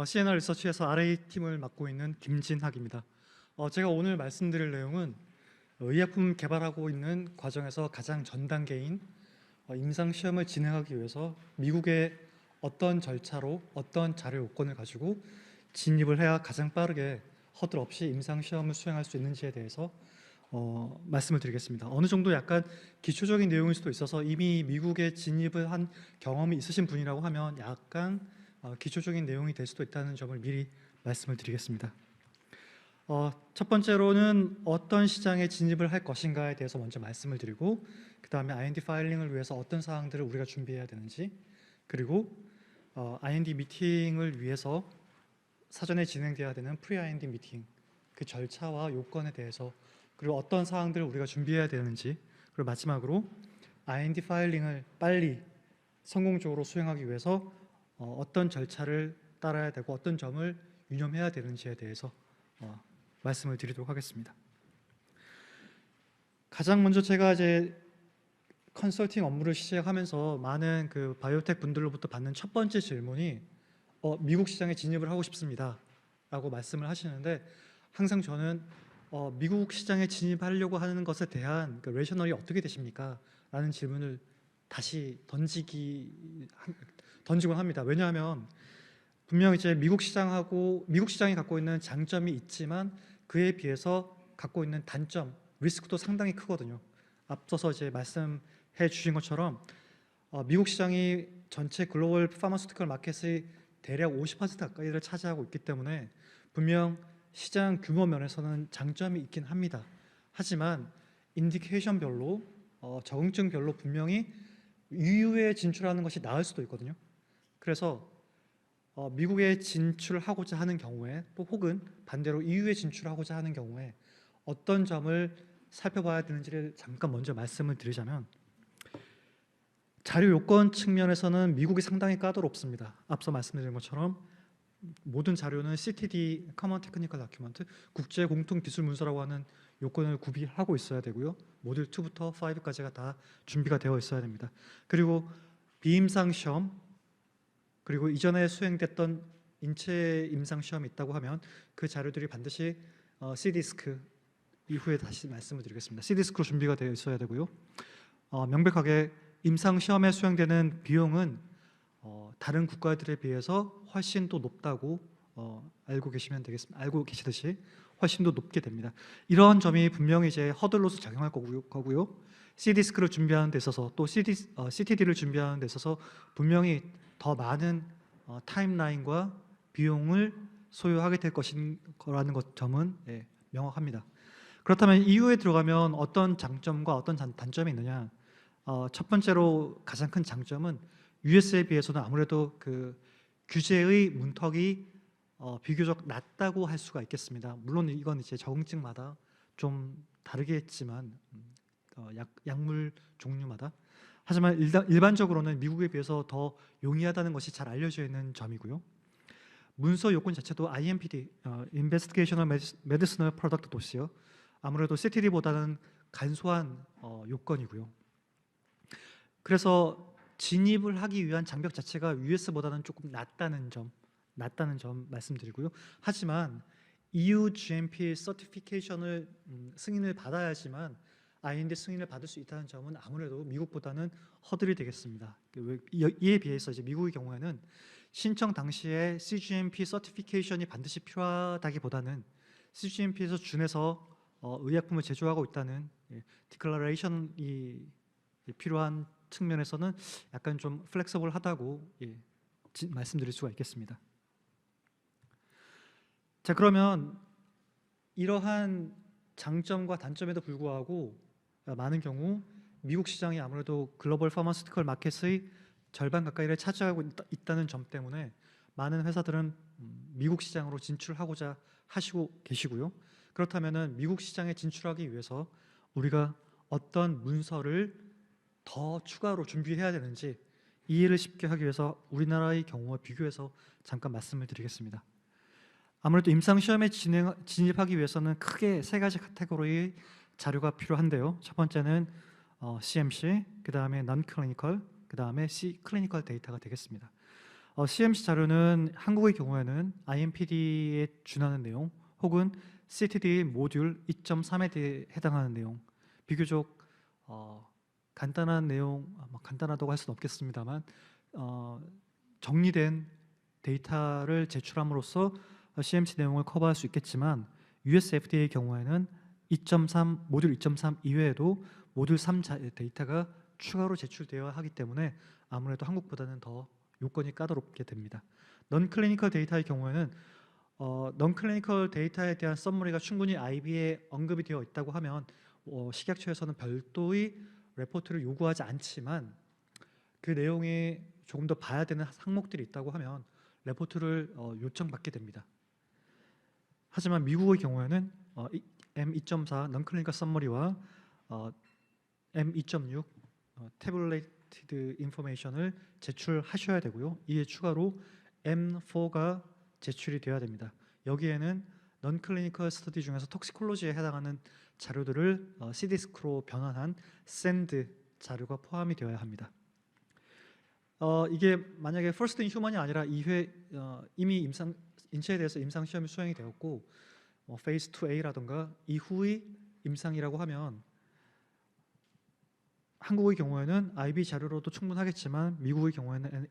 CNR 리서치에서 RA 팀을 맡고 있는 김진학입니다. 제가 오늘 말씀드릴 내용은 의약품 개발하고 있는 과정에서 가장 전 단계인 임상 시험을 진행하기 위해서 미국의 어떤 절차로 어떤 자료 요건을 가지고 진입을 해야 가장 빠르게 허들 없이 임상 시험을 수행할 수 있는지에 대해서 말씀을 드리겠습니다. 어느 정도 약간 기초적인 내용일 수도 있어서 이미 미국에 진입을 한 경험이 있으신 분이라고 하면 약간 기초적인 내용이 될 수도 있다는 점을 미리 말씀을 드리겠습니다. 첫 번째로는 어떤 시장에 진입을 할 것인가에 대해서 먼저 말씀을 드리고, 그 다음에 IND 파일링을 위해서 어떤 사항들을 우리가 준비해야 되는지, 그리고 IND 미팅을 위해서 사전에 진행돼야 되는 프리-IND 미팅, 그 절차와 요건에 대해서, 그리고 어떤 사항들을 우리가 준비해야 되는지, 그리고 마지막으로 IND 파일링을 빨리 성공적으로 수행하기 위해서 어떤 절차를 따라야 되고 어떤 점을 유념해야 되는지에 대해서 말씀을 드리도록 하겠습니다. 가장 먼저 제가 이제 컨설팅 업무를 시작하면서 많은 그 바이오텍 분들로부터 받는 첫 번째 질문이 미국 시장에 진입을 하고 싶습니다 라고 말씀을 하시는데, 항상 저는 미국 시장에 진입하려고 하는 것에 대한 그 레셔널이 어떻게 되십니까? 라는 질문을 다시 던지곤 합니다. 왜냐하면 분명 이제 미국 시장이 갖고 있는 장점이 있지만 그에 비해서 갖고 있는 단점, 리스크도 상당히 크거든요. 앞서서 이제 말씀해 주신 것처럼 미국 시장이 전체 글로벌 파마스티컬 마켓의 대략 50% 가까이를 차지하고 있기 때문에 분명 시장 규모 면에서는 장점이 있긴 합니다. 하지만 인디케이션별로 적응증별로 분명히 EU에 진출하는 것이 나을 수도 있거든요. 그래서 미국에 진출하고자 하는 경우에, 또 혹은 반대로 EU에 진출하고자 하는 경우에 어떤 점을 살펴봐야 되는지를 잠깐 먼저 말씀을 드리자면, 자료 요건 측면에서는 미국이 상당히 까다롭습니다. 앞서 말씀드린 것처럼 모든 자료는 CTD, Common Technical Document, 국제 공통 기술 문서라고 하는 요건을 구비하고 있어야 되고요. 모듈 2부터 5까지가 다 준비가 되어 있어야 됩니다. 그리고 비임상 시험, 그리고 이전에 수행됐던 인체 임상 시험이 있다고 하면 그 자료들이 반드시 C디스크, 이후에 다시 말씀을 드리겠습니다. C디스크로 준비가 되어 있어야 되고요. 명백하게 임상 시험에 수행되는 비용은 다른 국가들에 비해서 훨씬 더 높다고 알고 계시듯이 훨씬 더 높게 됩니다. 이런 점이 분명히 이제 허들로서 작용할 거고요. C디스크를 준비하는 데 있어서, 또 CTD를 준비하는 데 있어서 분명히 더 많은 타임라인과 비용을 소요하게 될 거라는 점은 명확합니다. 그렇다면 EU에 들어가면 어떤 장점과 어떤 단점이 있느냐? 첫 번째로 가장 큰 장점은 US에 비해서는 아무래도 그 규제의 문턱이 비교적 낮다고 할 수가 있겠습니다. 물론 이건 이제 적응증마다 좀 다르겠지만 약물 종류마다, 하지만 일반적으로는 미국에 비해서 더 용이하다는 것이 잘 알려져 있는 점이고요. 문서 요건 자체도 IMPD, Investigational Medicinal Product Dossier, 아무래도 CTD보다는 간소한 요건이고요. 그래서 진입을 하기 위한 장벽 자체가 US보다는 조금 낮다는 점 말씀드리고요. 하지만 EU GMP 서티피케이션을 승인을 받아야지만 IND 승인을 받을 수 있다는 점은 아무래도 미국보다는 허들이 되겠습니다. 이에 비해서 이제 미국의 경우에는 신청 당시에 CGMP 서티피케이션이 반드시 필요하다기보다는 CGMP에서 준해서 의약품을 제조하고 있다는 디클러레이션이 필요한 측면에서는 약간 좀 플렉서블하다고 말씀드릴 수가 있겠습니다. 자, 그러면 이러한 장점과 단점에도 불구하고 많은 경우 미국 시장이 아무래도 글로벌 파마스티컬 마켓의 절반 가까이를 차지하고 있다는 점 때문에 많은 회사들은 미국 시장으로 진출하고자 하시고 계시고요. 그렇다면 미국 시장에 진출하기 위해서 우리가 어떤 문서를 더 추가로 준비해야 되는지 이해를 쉽게 하기 위해서 우리나라의 경우와 비교해서 잠깐 말씀을 드리겠습니다. 아무래도 임상시험에 진입하기 위해서는 크게 세 가지 카테고리의 자료가 필요한데요. 첫 번째는 CMC, 그 다음에 Non-Clinical, 그 다음에 C, Clinical 데이터가 되겠습니다. CMC 자료는 한국의 경우에는 IMPD에 준하는 내용 혹은 CTD 모듈 2.3에 해당하는 내용, 비교적 간단한 내용, 간단하다고 할 수는 없겠습니다만 정리된 데이터를 제출함으로써 CMC 내용을 커버할 수 있겠지만 US FDA의 경우에는 2.3 모듈 2.3 이외에도 모듈 3 데이터가 추가로 제출되어야 하기 때문에 아무래도 한국보다는 더 요건이 까다롭게 됩니다. 넌 클리니컬 데이터의 경우에는 넌 클리니컬 데이터에 대한 썸머리가 충분히 IB에 언급이 되어 있다고 하면 식약처에서는 별도의 레포트를 요구하지 않지만 그 내용에 조금 더 봐야 되는 항목들이 있다고 하면 레포트를 요청받게 됩니다. 하지만 미국의 경우에는 M2.4 넌 클리니컬 썸머리와 M2.6 태블레이티드 인포메이션을 제출하셔야 되고요. 이에 추가로 M4가 제출이 되어야 됩니다. 여기에는 넌 클리니컬 스터디 중에서 톡시콜로지에 해당하는 자료들을 CD스크로 변환한 샌드 자료가 포함이 되어야 합니다. 이게 만약에 first in human이 아니라 2회 이미 인체에 대해서 임상 시험이 수행이 되었고 페이스 2A라던가 이후의 임상이라고 하면 한국의 경우에는 IB 자료로도 충분하겠지만 미국의 경우에는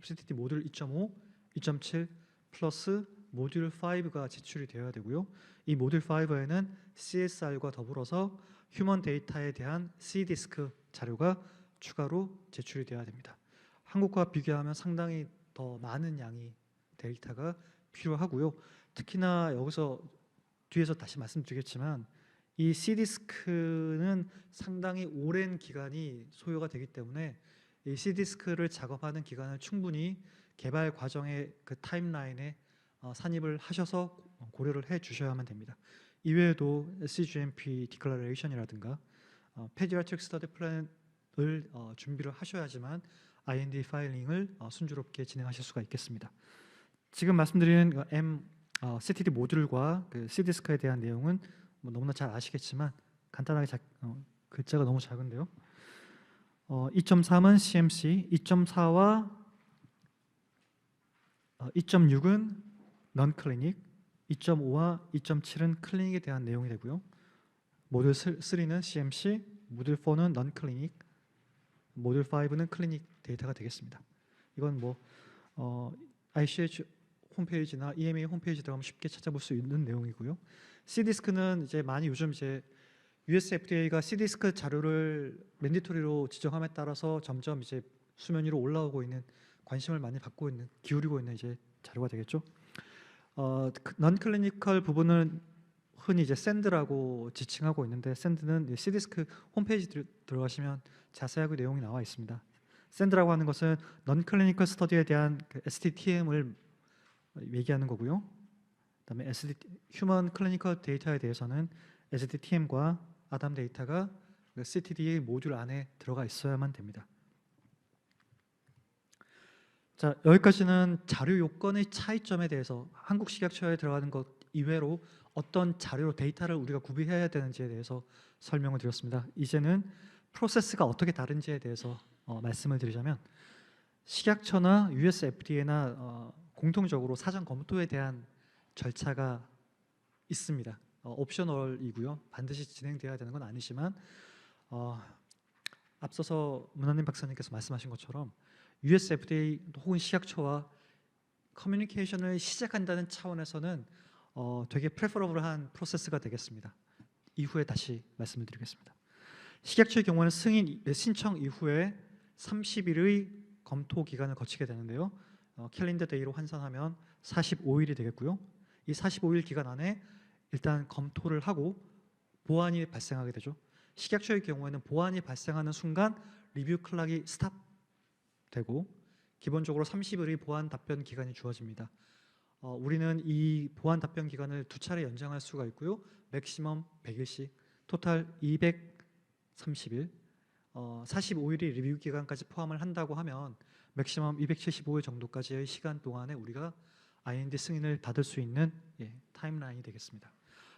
CTD 모듈 2.5, 2.7 플러스 모듈 5가 제출이 되어야 되고요. 이 모듈 5에는 CSR과 더불어서 휴먼 데이터에 대한 CDisc 자료가 추가로 제출이 되어야 됩니다. 한국과 비교하면 상당히 더 많은 양의 데이터가 필요하고요. 특히나 여기서 뒤에서 다시 말씀드리겠지만 이 CDisc는 상당히 오랜 기간이 소요가 되기 때문에 이 CDisc를 작업하는 기간을 충분히 개발 과정의 그 타임라인에 산입을 하셔서 고려를 해 주셔야만 됩니다. 이외에도 CGMP 디클러레이션이라든가 Pediatric Study Plan을 준비를 하셔야지만 IND 파일링을 순조롭게 진행하실 수가 있겠습니다. 지금 말씀드린 CTD 모듈과 그 CDisc에 대한 내용은 너무나 잘 아시겠지만 간단하게 글자가 너무 작은데요. 2.3은 CMC, 2.4와 2.6은 넌 클리닉, 2.5와 2.7은 클리닉에 대한 내용이 되고요. 모듈 3는 CMC, 모듈 4는 넌 클리닉, 모듈 5는 클리닉 데이터가 되겠습니다. 이건 ICH 홈페이지나 EMA 홈페이지 들어가면 쉽게 찾아볼 수 있는 내용이고요. CDisc는 이제 많이 요즘 이제 US FDA가 CDisc 자료를 맨디토리로 지정함에 따라서 점점 이제 수면 위로 올라오고 있는 관심을 많이 받고 있는 기울이고 있는 이제 자료가 되겠죠. 넌 클리니컬 부분은 흔히 이제 샌드라고 지칭하고 있는데 샌드는 CDisc 홈페이지 들어가시면 자세하게 내용이 나와 있습니다. 샌드라고 하는 것은 넌 클리니컬 스터디에 대한 그 SDTM을 얘기하는 거고요. 그다음에 휴먼 클리니컬 데이터에 대해서는 SDTM과 아담 데이터가 그 CTD 모듈 안에 들어가 있어야만 됩니다. 자, 여기까지는 자료 요건의 차이점에 대해서 한국 식약처에 들어가는 것 이외로 어떤 자료 데이터를 우리가 구비해야 되는지에 대해서 설명을 드렸습니다. 이제는 프로세스가 어떻게 다른지에 대해서 말씀을 드리자면 식약처나 US FDA나 공통적으로 사전 검토에 대한 절차가 있습니다. 옵셔널이고요. 반드시 진행되어야 되는 건 아니지만 앞서서 문한림 박사님께서 말씀하신 것처럼 US FDA 혹은 식약처와 커뮤니케이션을 시작한다는 차원에서는 되게 프레퍼러블한 프로세스가 되겠습니다. 이후에 다시 말씀을 드리겠습니다. 식약처의 경우는 신청 이후에 30일의 검토 기간을 거치게 되는데요. 캘린더 데이로 환산하면 45일이 되겠고요. 이 45일 기간 안에 일단 검토를 하고 보완이 발생하게 되죠. 식약처의 경우에는 보완이 발생하는 순간 리뷰 클락이 스탑되고 기본적으로 30일의 보완 답변 기간이 주어집니다. 우리는 이 보완 답변 기간을 2차례 연장할 수가 있고요. 맥시멈 100일씩 토탈 230일 45일이 리뷰 기간까지 포함을 한다고 하면 맥시멈 275일 정도까지의 시간 동안에 우리가 IND 승인을 받을 수 있는 타임라인이 되겠습니다.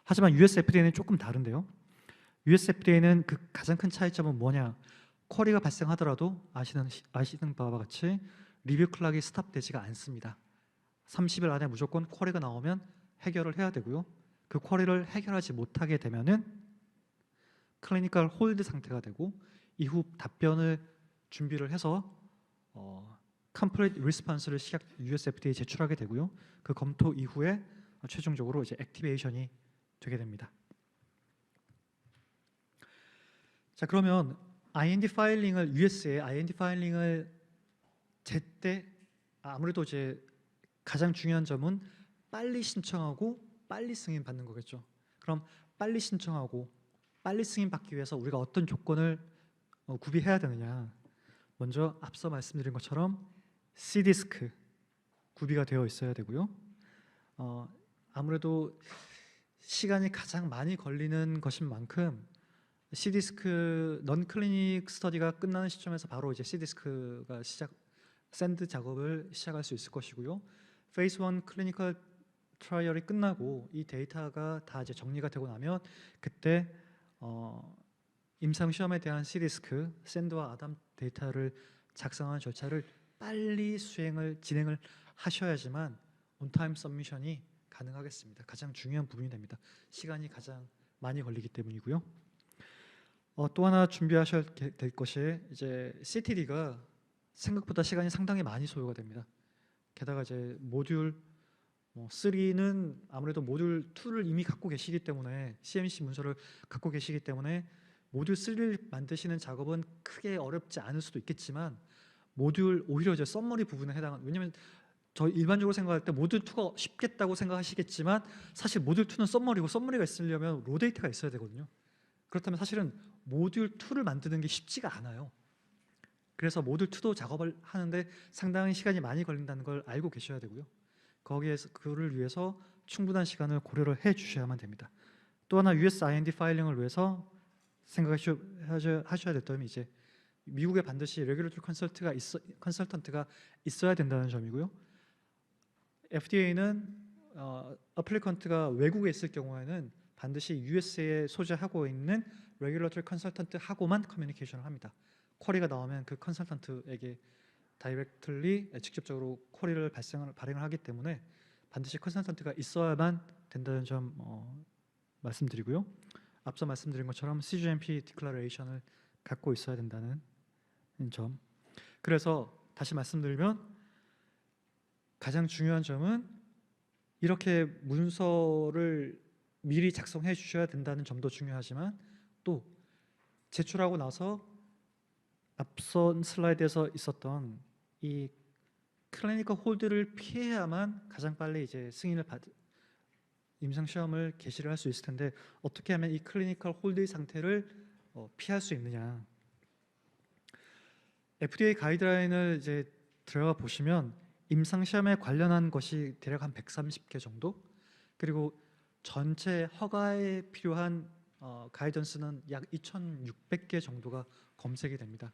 하지만 US FDA는 조금 다른데요. US FDA는 그 가장 큰 차이점은 뭐냐? 쿼리가 발생하더라도 아시는 바와 같이 리뷰 클락이 스탑되지가 않습니다. 30일 안에 무조건 쿼리가 나오면 해결을 해야 되고요. 그 쿼리를 해결하지 못하게 되면은 클리니컬 홀드 상태가 되고 이후 답변을 준비를 해서 컴플리트 리스폰스를 US FDA에 제출하게 되고요. 그 검토 이후에 최종적으로 이제 액티베이션이 되게 됩니다. 자, 그러면 IND 파일링을 US에 IND 파일링을 제때 아무래도 이제 가장 중요한 점은 빨리 신청하고 빨리 승인 받는 거겠죠. 그럼 빨리 신청하고 빨리 승인 받기 위해서 우리가 어떤 조건을 구비해야 되느냐? 먼저 앞서 말씀드린 것처럼 C디스크 구비가 되어 있어야 되고요. 아무래도 시간이 가장 많이 걸리는 것인 만큼 C디스크 넌 클리닉 스터디가 끝나는 시점에서 바로 이제 C디스크가 샌드 작업을 시작할 수 있을 것이고요. 페이스 1 클리니컬 트라이얼이 끝나고 이 데이터가 다 이제 정리가 되고 나면 그때 임상 시험에 대한 C디스크 샌드와 아담 데이터를 작성하는 절차를 빨리 진행을 하셔야지만 온타임 서미션이 가능하겠습니다. 가장 중요한 부분이 됩니다. 시간이 가장 많이 걸리기 때문이고요. 또 하나 준비하셔야 될 것이 이제 CTD가 생각보다 시간이 상당히 많이 소요가 됩니다. 게다가 이제 모듈 3는 아무래도 모듈 2를 이미 갖고 계시기 때문에 CMC 문서를 갖고 계시기 때문에 모듈 3를 만드시는 작업은 크게 어렵지 않을 수도 있겠지만 모듈 오히려 이제 썸머리 부분에 해당하는, 왜냐면 저 일반적으로 생각할 때 모듈 2가 쉽겠다고 생각하시겠지만 사실 모듈 2는 썸머리고 썸머리가 있으려면 로 데이터가 있어야 되거든요. 그렇다면 사실은 모듈 2를 만드는 게 쉽지가 않아요. 그래서 모듈 2도 작업을 하는데 상당히 시간이 많이 걸린다는 걸 알고 계셔야 되고요. 거기에서 그를 위해서 충분한 시간을 고려를 해 주셔야만 됩니다. 또 하나 US IND 파일링을 위해서 생각하셔야 될 점이 이제 미국에 반드시 레귤레토리 컨설턴트가 있어야 된다는 점이고요. FDA는 어플리컨트가 외국에 있을 경우에는 반드시 US에 소재하고 있는 레귤레토리 컨설턴트하고만 커뮤니케이션을 합니다. 쿼리가 나오면 그 컨설턴트에게 다이렉틀리 직접적으로 쿼리를 발행을 하기 때문에 반드시 컨설턴트가 있어야만 된다는 점 말씀드리고요. 앞서 말씀드린 것처럼 CGMP 디클러레이션을 갖고 있어야 된다는 점. 그래서 다시 말씀드리면 가장 중요한 점은 이렇게 문서를 미리 작성해 주셔야 된다는 점도 중요하지만 또 제출하고 나서 앞선 슬라이드에서 있었던 이 클리니컬 홀드를 피해야만 가장 빨리 이제 승인을 임상 시험을 개시를 할 수 있을 텐데 어떻게 하면 이 클리니컬 홀드의 상태를 피할 수 있느냐? FDA 가이드라인을 이제 들어가 보시면 임상 시험에 관련한 것이 대략 한 130개 정도, 그리고 전체 허가에 필요한 가이던스는 약 2,600개 정도가 검색이 됩니다.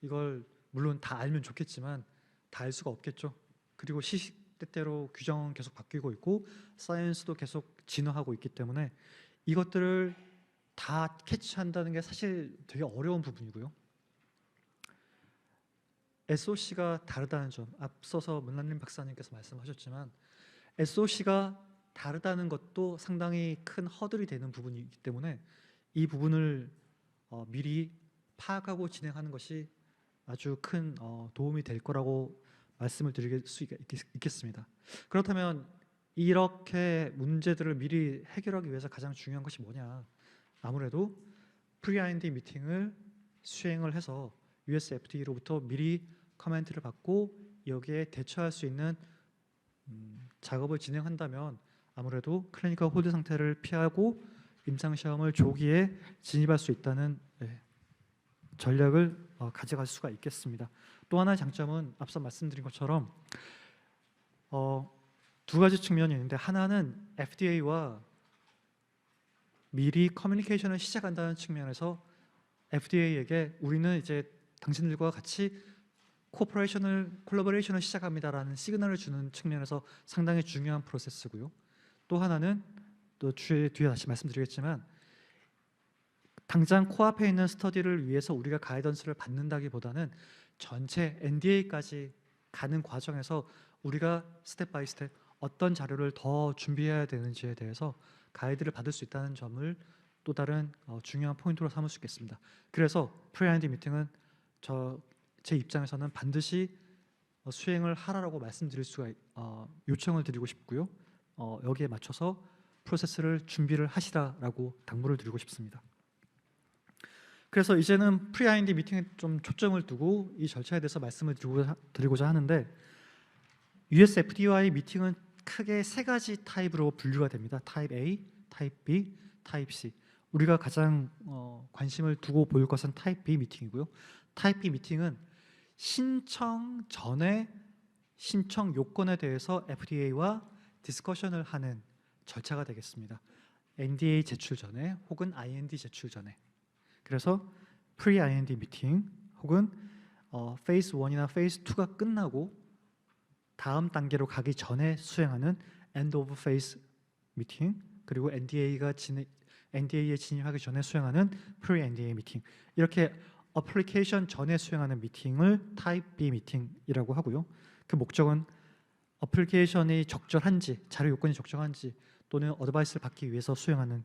이걸 물론 다 알면 좋겠지만 다 알 수가 없겠죠. 그리고 시시때때로 규정은 계속 바뀌고 있고 사이언스도 계속 진화하고 있기 때문에 이것들을 다 캐치한다는 게 사실 되게 어려운 부분이고요. SOC가 다르다는 점, 앞서서 문란림 박사님께서 말씀하셨지만 SOC가 다르다는 것도 상당히 큰 허들이 되는 부분이기 때문에 이 부분을 미리 파악하고 진행하는 것이 아주 큰 도움이 될 거라고 말씀을 드릴 수 있겠습니다. 그렇다면 이렇게 문제들을 미리 해결하기 위해서 가장 중요한 것이 뭐냐? 아무래도 프리-IND 미팅을 수행을 해서 US FDA로부터 미리 커멘트를 받고 여기에 대처할 수 있는 작업을 진행한다면 아무래도 클리니컬 홀드 상태를 피하고 임상시험을 조기에 진입할 수 있다는 전략을 가져갈 수가 있겠습니다. 또 하나의 장점은 앞서 말씀드린 것처럼 두 가지 측면이 있는데, 하나는 FDA와 미리 커뮤니케이션을 시작한다는 측면에서 FDA에게 우리는 이제 당신들과 같이 콜라보레이션을 시작합니다라는 시그널을 주는 측면에서 상당히 중요한 프로세스고요. 또 하나는 또 뒤에 다시 말씀드리겠지만 당장 코앞에 있는 스터디를 위해서 우리가 가이던스를 받는다기보다는 전체 NDA까지 가는 과정에서 우리가 스텝 바이 스텝 어떤 자료를 더 준비해야 되는지에 대해서 가이드를 받을 수 있다는 점을 또 다른 중요한 포인트로 삼을 수 있겠습니다. 그래서 프리-R&D 미팅은 제 입장에서는 반드시 수행을 하라고 말씀드릴 수가 요청을 드리고 싶고요. 여기에 맞춰서 프로세스를 준비를 하시라라고 당부를 드리고 싶습니다. 그래서 이제는 프리-R&D 미팅에 좀 초점을 두고 이 절차에 대해서 말씀을 드리고자 하는데 US FDA와의 미팅은 크게 세 가지 타입으로 분류가 됩니다. 타입 A, 타입 B, 타입 C. 우리가 가장 관심을 두고 볼 것은 타입 B 미팅이고요. 타입 B 미팅은 신청 전에 신청 요건에 대해서 FDA와 디스커션을 하는 절차가 되겠습니다. NDA 제출 전에 혹은 IND 제출 전에. 그래서 프리-IND 미팅 혹은 페이스 1이나 페이스 2가 끝나고 다음 단계로 가기 전에 수행하는 end of phase 미팅, 그리고 NDA에 진입하기 전에 수행하는 pre-NDA 미팅, 이렇게 어플리케이션 전에 수행하는 미팅을 타입 B 미팅이라고 하고요. 그 목적은 어플리케이션이 적절한지, 자료 요건이 적절한지 또는 어드바이스를 받기 위해서 수행하는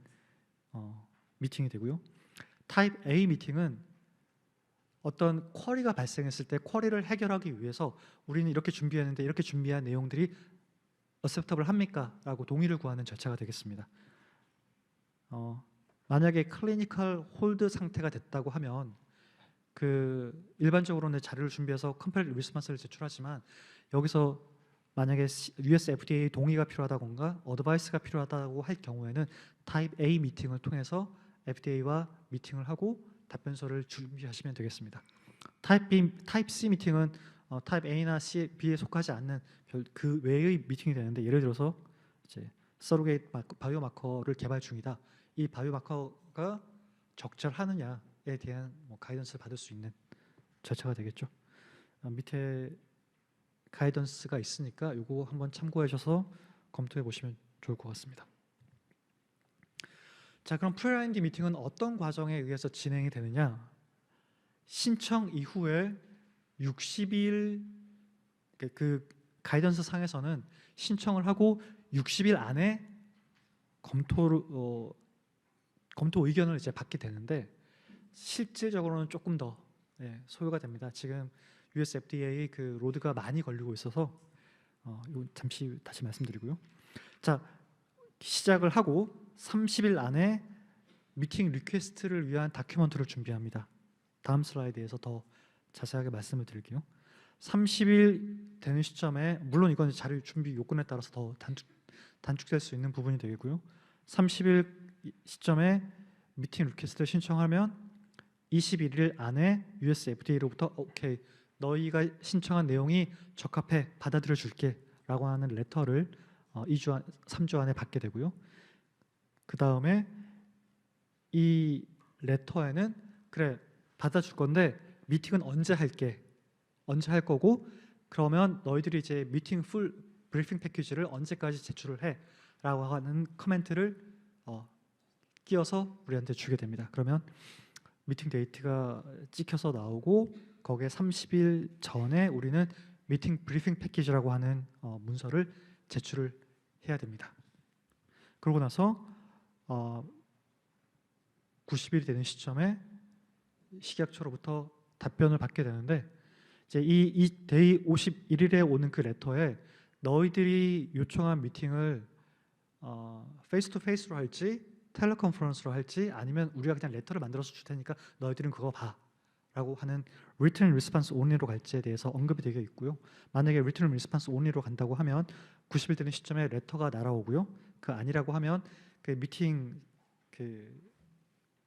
미팅이 되고요. 타입 A 미팅은 어떤 쿼리가 발생했을 때 쿼리를 해결하기 위해서 우리는 이렇게 준비했는데 이렇게 준비한 내용들이 acceptable 합니까? 라고 동의를 구하는 절차가 되겠습니다. 만약에 클리니컬 홀드 상태가 됐다고 하면 일반적으로는 자료를 준비해서 컴플릿 리스폰스를 제출하지만 여기서 만약에 US FDA 동의가 필요하다던가 어드바이스가 필요하다고 할 경우에는 타입 A 미팅을 통해서 FDA와 미팅을 하고 답변서를 준비하시면 되겠습니다. 타입 C 미팅은 타입 A나 C, B에 속하지 않는 그 외의 미팅이 되는데, 예를 들어서 이제 서로게이트 바이오마커를 개발 중이다. 이 바이오마커가 적절하느냐에 대한 가이던스를 받을 수 있는 절차가 되겠죠. 밑에 가이던스가 있으니까 이거 한번 참고해 주셔서 검토해 보시면 좋을 것 같습니다. 자, 그럼 프리-IND 미팅은 어떤 과정에 의해서 진행이 되느냐? 신청 이후에 60일, 그 가이던스 상에서는 신청을 하고 60일 안에 검토 의견을 이제 받게 되는데 실질적으로는 조금 더 소요가 됩니다. 지금 US FDA 그 로드가 많이 걸리고 있어서 이거 잠시 다시 말씀드리고요. 자, 시작을 하고 30일 안에 미팅 리퀘스트를 위한 다큐멘터를 준비합니다. 다음 슬라이드에서 더 자세하게 말씀을 드릴게요. 30일 되는 시점에, 물론 이건 자료 준비 요건에 따라서 더 단축될 수 있는 부분이 되겠고요. 30일 시점에 미팅 리퀘스트를 신청하면 21일 안에 US FDA로부터 오케이, 너희가 신청한 내용이 적합해, 받아들여 줄게 라고 하는 레터를 3주 안에 받게 되고요. 그 다음에 이 레터에는 그래, 받아줄 건데 미팅은 언제 할게, 언제 할 거고, 그러면 너희들이 이제 미팅 풀 브리핑 패키지를 언제까지 제출을 해 라고 하는 커멘트를 끼워서 우리한테 주게 됩니다. 그러면 미팅 데이트가 찍혀서 나오고 거기에 30일 전에 우리는 미팅 브리핑 패키지라고 하는 문서를 제출을 해야 됩니다. 그러고 나서 90일이 되는 시점에 식약처로부터 답변을 받게 되는데, 이제 이 데이 51일에 오는 그 레터에 너희들이 요청한 미팅을 페이스 투 페이스로 할지 텔레컨퍼런스로 할지 아니면 우리가 그냥 레터를 만들어서 줄 테니까 너희들은 그거 봐 라고 하는 written response only로 갈지에 대해서 언급이 되어 있고요. 만약에 written response only로 간다고 하면 90일 되는 시점에 레터가 날아오고요. 그 아니라고 하면 그 미팅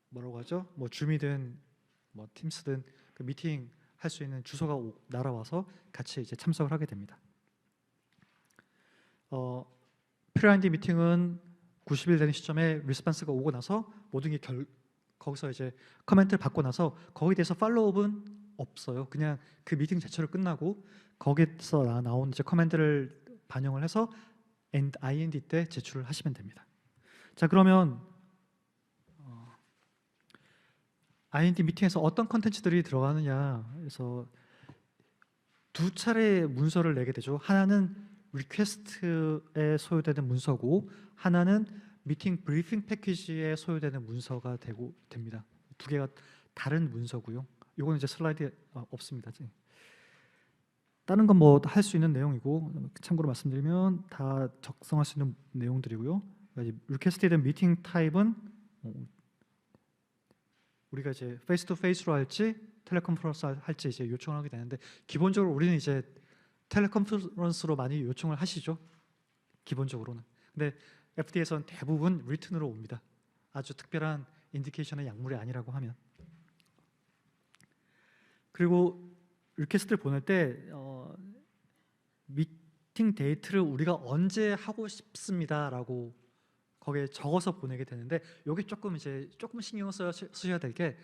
뭐라고 하죠? 뭐 줌이든 뭐 팀스든 그 미팅 할 수 있는 주소가 날아와서 같이 이제 참석을 하게 됩니다. 프리-IND 미팅은 90일 되는 시점에 리스폰스가 오고 나서 모든 게 거기서 이제 커멘트를 받고 나서 거기에 대해서 팔로우업은 없어요. 그냥 그 미팅 자체로 끝나고 거기서 나온 이제 커멘트를 반영을 해서 IND 때 제출을 하시면 됩니다. 자, 그러면 IND 미팅에서 어떤 컨텐츠들이 들어가느냐 해서 두 차례 문서를 내게 되죠. 하나는 리퀘스트에 소요되는 문서고 하나는 미팅 브리핑 패키지에 소요되는 문서가 됩니다. 두 개가 다른 문서고요. 이거는 이제 슬라이드에 없습니다. 다른 건 뭐 할 수 있는 내용이고 참고로 말씀드리면 다 작성할 수 있는 내용들이고요. 리퀘스트에 대한 미팅 타입은 우리가 이제 페이스 투 페이스로 할지 텔레컨퍼런스 할지 이제 요청을 하게 되는데 기본적으로 우리는 이제 텔레컨퍼런스로 많이 요청을 하시죠. 기본적으로는. 근데 FDA에서는 대부분 리튼으로 옵니다. 아주 특별한 인디케이션의 약물이 아니라고 하면. 그리고 리퀘스트를 보낼 때 미팅 데이트를 우리가 언제 하고 싶습니다라고 거기에 적어서 보내게 되는데 여기 조금 신경 쓰셔야 될 게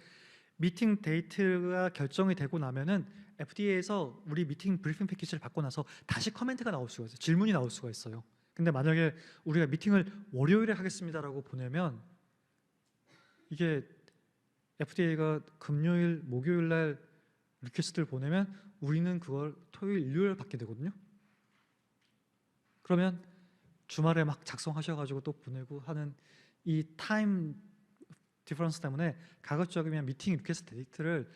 미팅 데이트가 결정이 되고 나면은 FDA에서 우리 미팅 브리핑 패키지를 받고 나서 다시 커멘트가 나올 수가 있어요. 질문이 나올 수가 있어요. 근데 만약에 우리가 미팅을 월요일에 하겠습니다라고 보내면 이게 FDA가 금요일, 목요일 날 리퀘스트를 보내면 우리는 그걸 토요일, 일요일 받게 되거든요. 그러면 주말에 막 작성하셔가지고 또 보내고 하는 이 타임 디퍼런스 때문에 가급적이면 미팅 리퀘스트 데이트를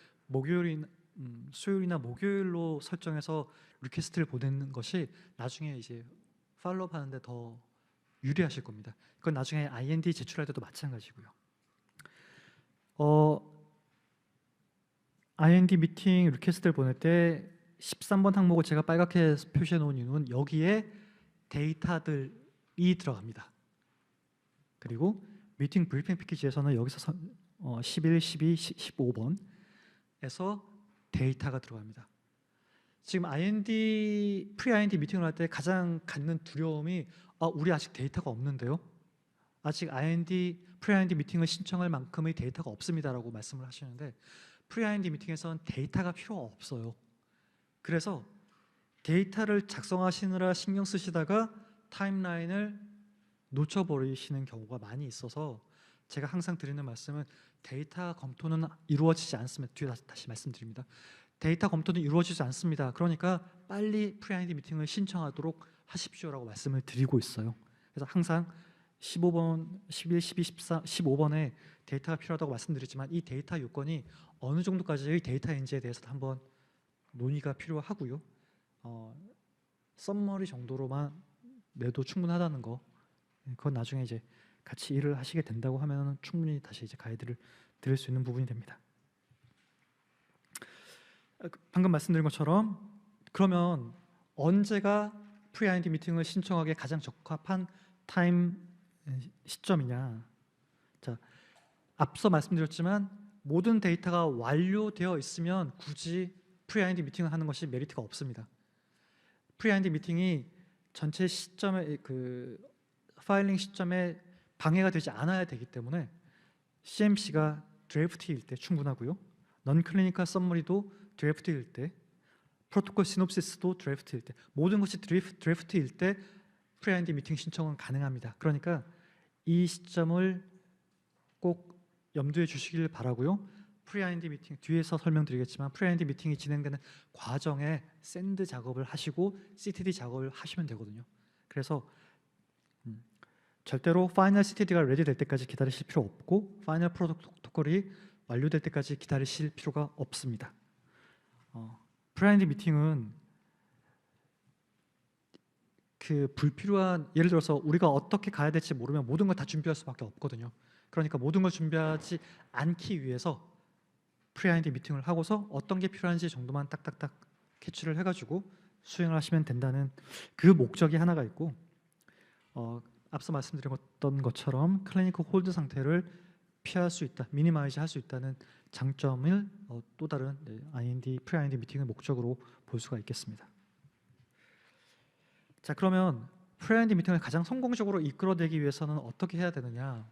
수요일이나 목요일로 설정해서 리퀘스트를 보내는 것이 나중에 이제 팔로우업 하는데 더 유리하실 겁니다. 그건 나중에 IND 제출할 때도 마찬가지고요. IND 미팅 리퀘스트를 보낼 때 13번 항목을 제가 빨갛게 표시해 놓은 이유는 여기에 데이터들이 들어갑니다. 그리고 미팅 브리핑 패키지에서는 여기서 11, 12, 15번에서 데이터가 들어갑니다. 지금 프리-IND 미팅을 할 때 가장 갖는 두려움이 우리 아직 데이터가 없는데요. 아직 프리-IND 미팅을 신청할 만큼의 데이터가 없습니다라고 말씀을 하시는데 프리-IND 미팅에서는 데이터가 필요 없어요. 그래서 데이터를 작성하시느라 신경 쓰시다가 타임라인을 놓쳐버리시는 경우가 많이 있어서 제가 항상 드리는 말씀은 데이터 검토는 이루어지지 않습니다. 뒤에 다시 말씀드립니다. 데이터 검토는 이루어지지 않습니다. 그러니까 빨리 프리-IND 미팅을 신청하도록 하십시오라고 말씀을 드리고 있어요. 그래서 항상 15번, 11, 12, 14, 15번에 데이터가 필요하다고 말씀드리지만 이 데이터 요건이 어느 정도까지의 데이터인지에 대해서도 한번 논의가 필요하고요. 썸머리 정도로만 내도 충분하다는 거, 그건 나중에 이제 같이 일을 하시게 된다고 하면 충분히 다시 이제 가이드를 드릴 수 있는 부분이 됩니다. 방금 말씀드린 것처럼 그러면 언제가 프리-IND 미팅을 신청하기에 가장 적합한 시점이냐? 자, 앞서 말씀드렸지만 모든 데이터가 완료되어 있으면 굳이 프리-IND 미팅을 하는 것이 메리트가 없습니다. 프리-IND 미팅이 전체 시점에 파일링 시점에 방해가 되지 않아야 되기 때문에 CMC가 드래프트일 때 충분하고요. 넌 클리니컬 썸머리도 드래프트일 때, 프로토콜 시놉시스도 드래프트일 때, 모든 것이 드래프트일 때 프리-IND 미팅 신청은 가능합니다. 그러니까 이 시점을 꼭 염두에 주시길 바라고요. 프리-IND 미팅 뒤에서 설명드리겠지만 프리-IND 미팅이 진행되는 과정에 샌드 작업을 하시고 CTD 작업을 하시면 되거든요. 그래서 절대로 파이널 CTD가 레디 될 때까지 기다리실 필요 없고 파이널 프로토콜이 완료될 때까지 기다리실 필요가 없습니다. 프리-IND 미팅은 불필요한, 예를 들어서 우리가 어떻게 가야 될지 모르면 모든 걸 다 준비할 수밖에 없거든요. 그러니까 모든 걸 준비하지 않기 위해서 프리-IND 미팅을 하고서 어떤 게 필요한지 정도만 딱딱딱 캐치를 해가지고 수행을 하시면 된다는 그 목적이 하나가 있고, 앞서 말씀드렸던 것처럼 클리니컬 홀드 상태를 피할 수 있다, 미니마이즈 할 수 있다는 장점을 또 다른 프리-IND 미팅의 목적으로 볼 수가 있겠습니다. 자, 그러면 프리-IND 미팅을 가장 성공적으로 이끌어내기 위해서는 어떻게 해야 되느냐?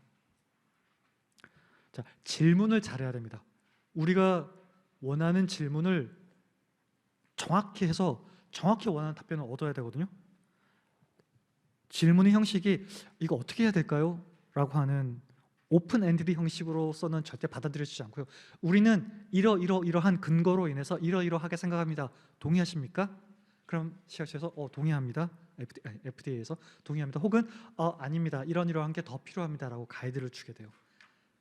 자, 질문을 잘해야 됩니다. 우리가 원하는 질문을 정확히 해서 정확히 원하는 답변을 얻어야 되거든요. 질문의 형식이 이거 어떻게 해야 될까요? 라고 하는 오픈 엔디드 형식으로서는 절대 받아들여지지 않고요. 우리는 이러한 근거로 인해서 이러이러하게 생각합니다. 동의하십니까? 그럼 시각처에서 동의합니다. FDA에서 동의합니다. 혹은 아닙니다. 이러한 게 더 필요합니다라고 가이드를 주게 돼요.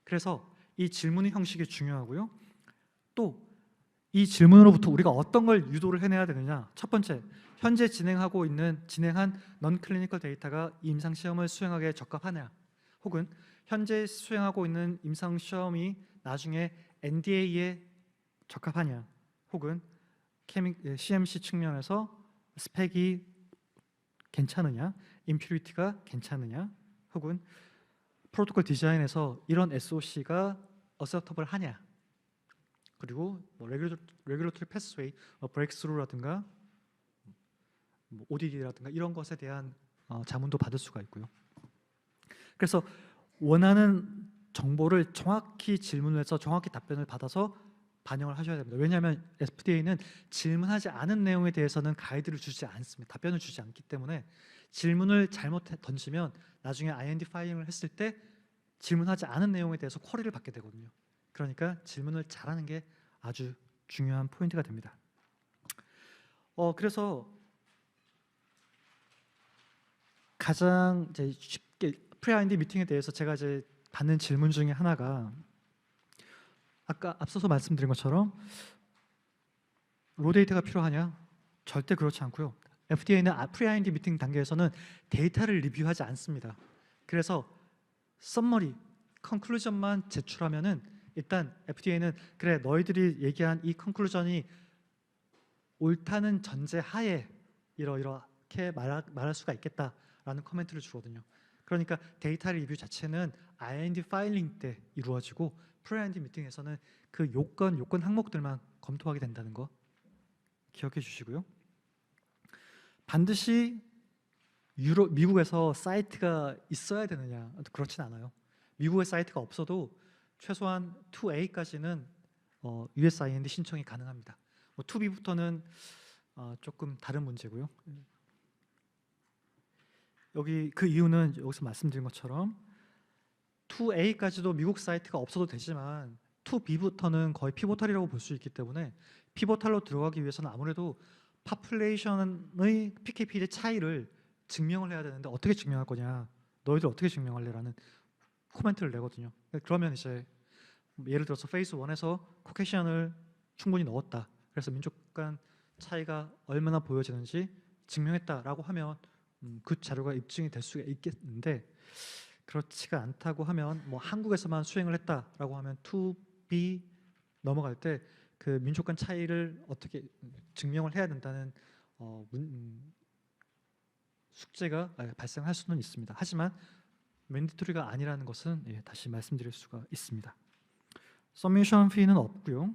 그래서 이 질문의 형식이 중요하고요. 또 이 질문으로부터 우리가 어떤 걸 유도를 해내야 되느냐. 첫 번째, 현재 진행한 넌 클리니컬 데이터가 임상 시험을 수행하기에 적합하냐, 혹은 현재 수행하고 있는 임상 시험이 나중에 NDA에 적합하냐, 혹은 CMC 측면에서 스펙이 괜찮으냐, 임퓨리티가 괜찮으냐, 혹은 프로토콜 디자인에서 이런 SOC가 어셉터블 하냐, 그리고 레귤러토리 패스웨이, 브레이크스루라든가 ODD라든가 이런 것에 대한 자문도 받을 수가 있고요. 그래서 원하는 정보를 정확히 질문을 해서 정확히 답변을 받아서 반영을 하셔야 됩니다. 왜냐하면 FDA는 질문하지 않은 내용에 대해서는 가이드를 주지 않습니다. 답변을 주지 않기 때문에 질문을 잘못 던지면 나중에 IND 파일링을 했을 때 질문하지 않은 내용에 대해서 쿼리를 받게 되거든요. 그러니까 질문을 잘하는 게 아주 중요한 포인트가 됩니다. 그래서 가장 이제 쉽게 프리-IND 미팅에 대해서 제가 이제 받는 질문 중에 하나가, 아까 앞서서 말씀드린 것처럼 로 데이터가 필요하냐? 절대 그렇지 않고요. FDA는 프리-IND 미팅 단계에서는 데이터를 리뷰하지 않습니다. 그래서 썸머리, 컨클루전만 제출하면은 일단 FDA는 그래, 너희들이 얘기한 이 컨클루전이 옳다는 전제 하에 이렇게 말할 수가 있겠다라는 코멘트를 주거든요. 그러니까 데이터 리뷰 자체는 IND 파일링 때 이루어지고 프리-IND 미팅에서는 그 요건 항목들만 검토하게 된다는 거 기억해 주시고요. 반드시 미국에서 사이트가 있어야 되느냐? 그렇진 않아요. 미국의 사이트가 없어도 최소한 2A까지는 US IND 신청이 가능합니다. 2B부터는 조금 다른 문제고요. 여기 그 이유는 여기서 말씀드린 것처럼 2A까지도 미국 사이트가 없어도 되지만 2B부터는 거의 피보탈이라고 볼 수 있기 때문에 피보탈로 들어가기 위해서는 아무래도 파퓰레이션의 PKP의 차이를 증명을 해야 되는데 어떻게 증명할 거냐, 너희들 어떻게 증명할래? 라는 코멘트를 내거든요. 그러면 이제 예를 들어서 페이스 1에서 코케이션을 충분히 넣었다, 그래서 민족 간 차이가 얼마나 보여지는지 증명했다라고 하면 그 자료가 입증이 될 수가 있겠는데, 그렇지가 않다고 하면 한국에서만 수행을 했다라고 하면 2B 넘어갈 때 그 민족 간 차이를 어떻게 증명을 해야 된다는 숙제가 발생할 수는 있습니다. 하지만 맨디토리가 아니라는 것은 다시 말씀드릴 수가 있습니다. 서미션 피는 없고요.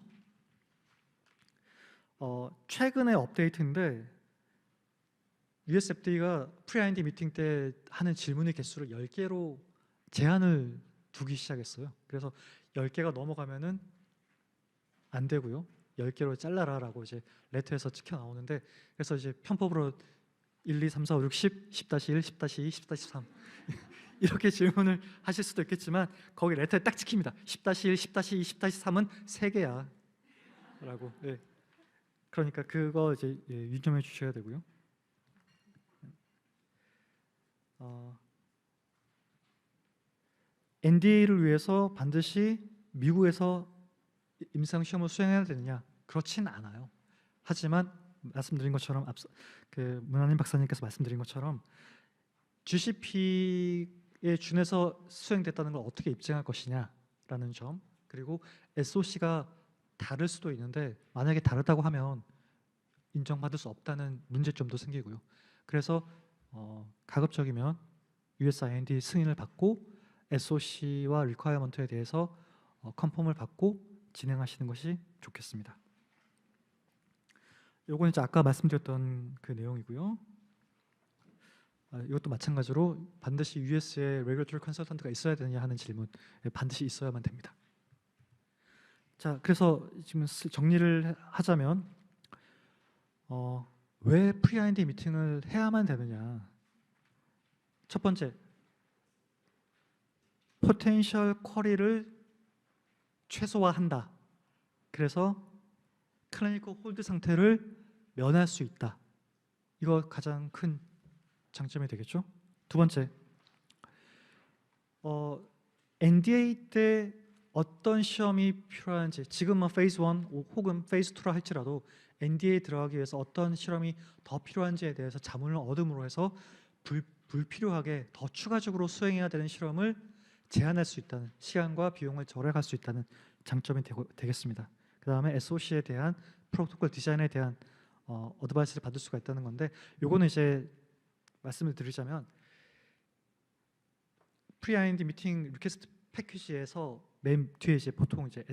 최근의 업데이트인데 US FDA가 프리-IND 미팅 때 하는 질문의 개수를 10개로 제한을 두기 시작했어요. 그래서 10개가 넘어가면은 안 되고요. 10개로 잘라라라고 이제 레터에서 찍혀 나오는데, 그래서 이제 편법으로 1, 2, 3, 4, 5, 6, 10, 10-1, 10-2, 10-3 이렇게 질문을 하실 수도 있겠지만 거기 레터에 딱 찍힙니다. 10-1, 10-2, 10-3은 3개야 라고. 그러니까 그거 이제 유념해 주셔야 되고요. NDA를 위해서 반드시 미국에서 임상시험을 수행해야 되느냐? 그렇진 않아요. 하지만 말씀드린 것처럼 앞서 문한임 박사님께서 말씀드린 것처럼 GCP에 준해서 수행됐다는 걸 어떻게 입증할 것이냐라는 점, 그리고 SOC가 다를 수도 있는데 만약에 다르다고 하면 인정받을 수 없다는 문제점도 생기고요. 그래서 가급적이면 US IND 승인을 받고 SOC와 리퀘어먼트에 대해서 컨펌을 받고 진행하시는 것이 좋겠습니다. 요건 이제 아까 말씀드렸던 그 내용이고요. 이것도 마찬가지로 반드시 US에 레귤러토리 컨설턴트가 있어야 되느냐 하는 질문, 반드시 있어야만 됩니다. 자, 그래서 지금 정리를 하자면 왜 프리-IND 미팅을 해야만 되느냐? 첫 번째, 포텐셜 쿼리를 최소화한다. 그래서 클리니컬 홀드 상태를 면할 수 있다. 이거 가장 큰 장점이 되겠죠. 두 번째, NDA 때 어떤 시험이 필요한지, 지금은 페이즈 1 혹은 페이즈 2라 할지라도 NDA 들어가기 위해서 어떤 실험이 더 필요한지에 대해서 자문을 얻음으로 해서 불필요하게 더 추가적으로 수행해야 되는 실험을 제한할 수 있다는, 시간과 비용을 절약할 수 있다는 장점이 되겠습니다. 그 다음에 SOC에 대한 프로토콜 디자인에 대한 어드바이스를 받을 수가 있다는 건데, 요거는 이제 말씀을 드리자면 프리-IND 미팅 리퀘스트 패키지에서 맨 뒤에 이제 보통 이제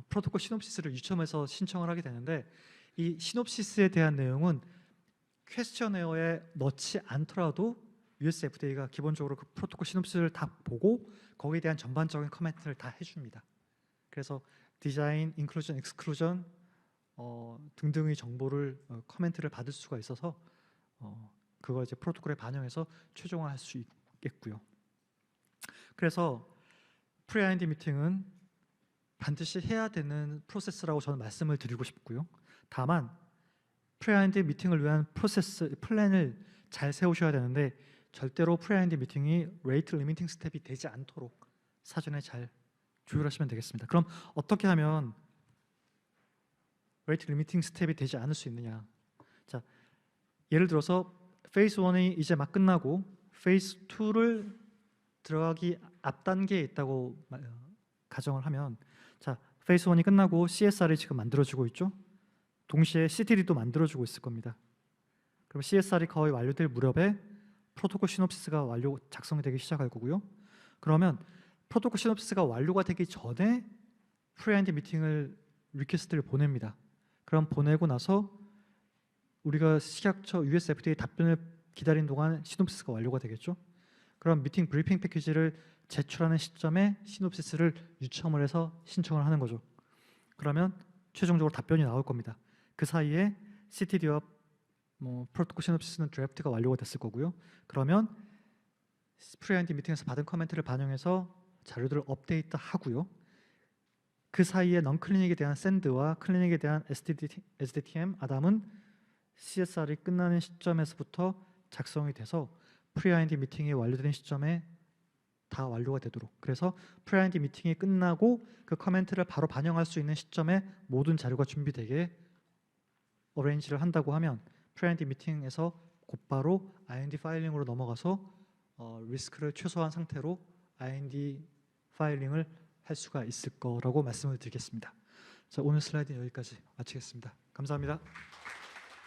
프로토콜 시놉시스를 유첨해서 신청을 하게 되는데, 이 시놉시스에 대한 내용은 퀘스처네어에 넣지 않더라도 US FDA가 기본적으로 그 프로토콜 시놉시스를 다 보고 거기에 대한 전반적인 커멘트를 다 해줍니다. 그래서 디자인, 인클루전, 익스클루전 등등의 정보를 커멘트를 받을 수가 있어서 그걸 이제 프로토콜에 반영해서 최종화할 수 있겠고요. 그래서 프리-IND 미팅은 반드시 해야 되는 프로세스라고 저는 말씀을 드리고 싶고요. 다만 프리-IND 미팅을 위한 프로세스 플랜을 잘 세우셔야 되는데, 절대로 프리-IND 미팅이 레이트 리미팅 스텝이 되지 않도록 사전에 잘 조율하시면 되겠습니다. 그럼 어떻게 하면 레이트 리미팅 스텝이 되지 않을 수 있느냐? 자, 예를 들어서 페이즈 1이 이제 막 끝나고 페이즈 2를 들어가기 앞 단계에 있다고 가정을 하면, 자, 페이즈 1이 끝나고 CSR이 지금 만들어지고 있죠. 동시에 CTD도 만들어지고 있을 겁니다. 그럼 CSR이 거의 완료될 무렵에 프로토콜 시놉시스가 작성이 되기 시작할 거고요. 그러면 프로토콜 시놉시스가 완료가 되기 전에 프리-IND 미팅을 리퀘스트를 보냅니다. 그럼 보내고 나서 우리가 식약처 US FDA 답변을 기다린 동안 시놉시스가 완료가 되겠죠. 그럼 미팅 브리핑 패키지를 제출하는 시점에 시놉시스를 유첨을 해서 신청을 하는 거죠. 그러면 최종적으로 답변이 나올 겁니다. 그 사이에 CTD와 프로토콜 시놉시스는 드래프트가 완료가 됐을 거고요. 그러면 프리-IND 미팅에서 받은 커멘트를 반영해서 자료들을 업데이트 하고요. 그 사이에 non-클리닉에 대한 샌드와 클리닉에 대한 SDTM, 아담은 CSR이 끝나는 시점에서부터 작성이 돼서 프리-IND 미팅이 완료된 시점에 다 완료가 되도록, 그래서 프리-IND 미팅이 끝나고 그 커멘트를 바로 반영할 수 있는 시점에 모든 자료가 준비되게 어레인지를 한다고 하면 프리-IND 미팅에서 곧바로 IND 파일링으로 넘어가서 리스크를 최소화한 상태로 IND 파일링을 할 수가 있을 거라고 말씀을 드리겠습니다. 자, 오늘 슬라이드는 여기까지 마치겠습니다. 감사합니다.